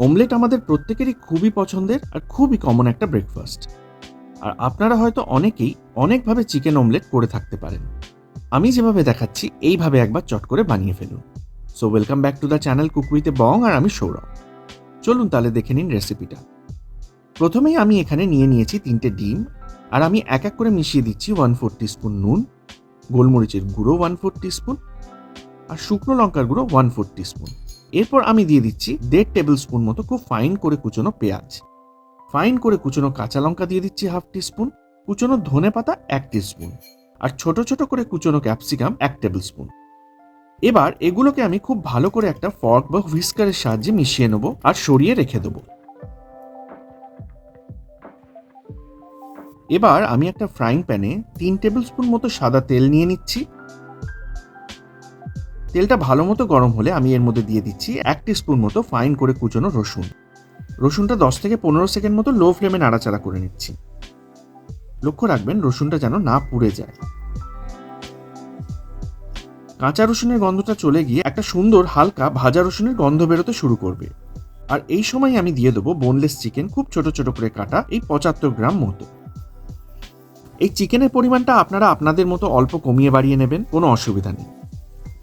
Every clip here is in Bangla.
অমলেট আমাদের প্রত্যেকেরই খুবই পছন্দের আর খুবই কমন একটা ব্রেকফাস্ট। আর আপনারা হয়তো অনেকেই অনেকভাবে চিকেন অমলেট করে থাকতে পারেন। আমি যেভাবে দেখাচ্ছি এইভাবে একবার চট করে বানিয়ে ফেলুন। So welcome back to the channel cook with Bong, আর আমি সৌরভ। চলুন তাহলে দেখে নিন রেসিপিটা। প্রথমেই আমি এখানে নিয়ে নিয়েছি 3টে ডিম, আর আমি এক এক করে মিশিয়ে দিচ্ছি 1/4 টিস্পুন নুন, গোলমরিচের গুঁড়ো 1/4 টিস্পুন, আর শুকনো লঙ্কার গুঁড়ো 1/4 টিস্পুন। এরপর আমি দিয়ে দিচ্ছি 1.5 টেবিল স্পুন মতো খুব ফাইন করে কুচনো পেঁয়াজ, ফাইন করে কুচনো কাঁচা লঙ্কা দিয়ে দিচ্ছি 1/2 টিস্পুন, কুচনো ধনে পাতা 1 টিস্পুন, আর ছোট ছোট করে কুচনো ক্যাপসিকাম 1 টেবিল স্পুন। এবার এগুলোকে আমি খুব ভালো করে একটা ফর্ক বা হুইস্কারের সাহায্যে মিশিয়ে নেবো আর সরিয়ে রেখে দেবো। এবার আমি একটা ফ্রাইং প্যানে 3 টেবিল স্পুন মতো সাদা তেল নিয়ে নিচ্ছি। তেলটা ভালো মতো গরম হলে আমি এর মধ্যে দিয়ে দিচ্ছি 1 টিস্পুন মতো ফাইন করে কুচনো রসুন। রসুনটা 10 থেকে 15 সেকেন্ড মতো লো ফ্লেমে নাড়াচাড়া করে নিচ্ছি। লক্ষ্য রাখবেন রসুনটা যেন না পুড়ে যায়। কাঁচা রসুনের গন্ধটা চলে গিয়ে একটা সুন্দর হালকা ভাজা রসুনের গন্ধ বেরোতে শুরু করবে। আর এই সময় আমি দিয়ে দেবো বোনলেস চিকেন, খুব ছোট ছোট করে কাটা, এই 75 গ্রাম মতো। এই চিকেনের পরিমাণটা আপনারা আপনাদের মতো অল্প কমিয়ে বাড়িয়ে নেবেন, কোনো অসুবিধা নেই।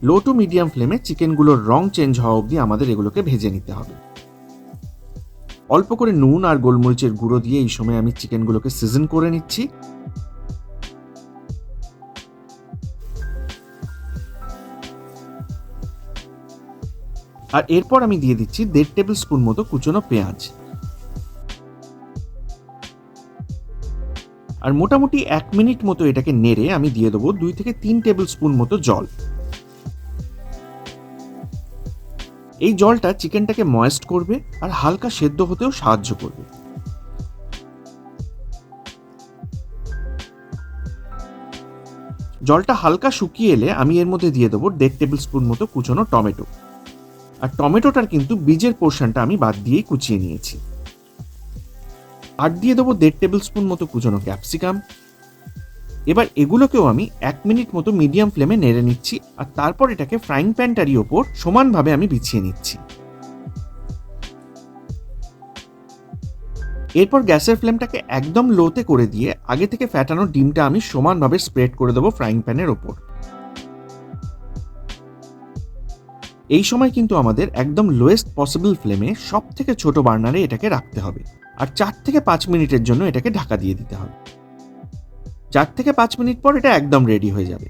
লো টু মিডিয়াম ফ্লেমে চিকেনগুলোর রং চেঞ্জ হওয়া অবধি আমাদের এগুলোকে ভেজে নিতে হবে। অল্প করে নুন আর গোলমরিচের গুঁড়ো দিয়ে এই সময় আমি চিকেনগুলোকে সিজন করে নিচ্ছি। আর এরপর আমি দিয়ে দিচ্ছি 1.5 টেবিল স্পুন মতো কুচনো পেঁয়াজ। আর মোটামুটি 1 মিনিট মতো এটাকে নেড়ে আমি দিয়ে দেবো 2 থেকে 3 টেবিল স্পুন মতো জল। এই জলটা চিকেনটাকে ময়েস্ট করবে আর হালকা সেদ্ধ হতেও সাহায্য করবে। জলটা হালকা শুকিয়ে এলে আমি এর মধ্যে দিয়ে দেবো 1.5 টেবিল স্পুন মতো কুচনো টমেটো। আর টমেটোটার কিন্তু বীজের পোর্শনটা আমি বাদ দিয়েই কুচিয়ে নিয়েছি। আর দিয়ে দেবো 1.5 টেবিল স্পুন মতো কুচনো ক্যাপসিকাম। এবার এগুলোকেও আমি 1 মিনিট মতো মিডিয়াম ফ্লেমে নেড়ে নিচ্ছি, আর তারপর এটাকে ফ্রাইং প্যানটারই ওপর সমানভাবে আমি বিছিয়ে নিচ্ছি। এরপর গ্যাসের ফ্লেমটাকে একদম লোতে করে দিয়ে আগে থেকে ফ্যাটানো ডিমটা আমি সমানভাবে স্প্রেড করে দেবো ফ্রাইং প্যানের ওপর। এই সময় কিন্তু আমাদের একদম লোয়েস্ট পসিবল ফ্লেমে সব থেকে ছোট বার্নারে এটাকে রাখতে হবে, আর 4 থেকে 5 মিনিটের জন্য এটাকে ঢাকা দিয়ে দিতে হবে। 4 থেকে 5 মিনিট পর এটা একদম রেডি হয়ে যাবে।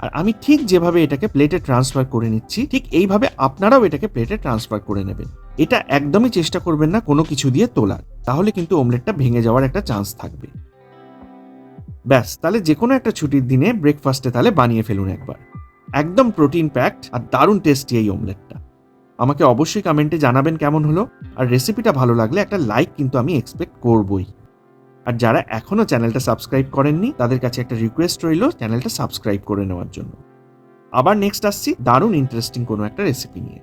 আর আমি ঠিক যেভাবে এটাকে প্লেটে ট্রান্সফার করে নিচ্ছি, ঠিক এইভাবে আপনারাও এটাকে প্লেটে ট্রান্সফার করে নেবেন। এটা একদমই চেষ্টা করবেন না কোনো কিছু দিয়ে তোলার, তাহলে কিন্তু অমলেটটা ভেঙে যাওয়ার একটা চান্স থাকবে। ব্যাস, তাহলে যে কোনো একটা ছুটির দিনে ব্রেকফাস্টে তাহলে বানিয়ে ফেলুন একবার। একদম প্রোটিন প্যাকড আর দারুণ টেস্টি এই অমলেটটা। আমাকে অবশ্যই কমেন্টে জানাবেন কেমন হলো, আর রেসিপিটা ভালো লাগলে একটা লাইক কিন্তু আমি এক্সপেক্ট করবই। আর যারা এখনো চ্যানেলটা সাবস্ক্রাইব করেননি তাদের কাছে একটা রিকোয়েস্ট রইল চ্যানেলটা সাবস্ক্রাইব করে নেওয়ার জন্য। আবার নেক্সট আসছি দারুণ ইন্টারেস্টিং কোনো একটা রেসিপি নিয়ে।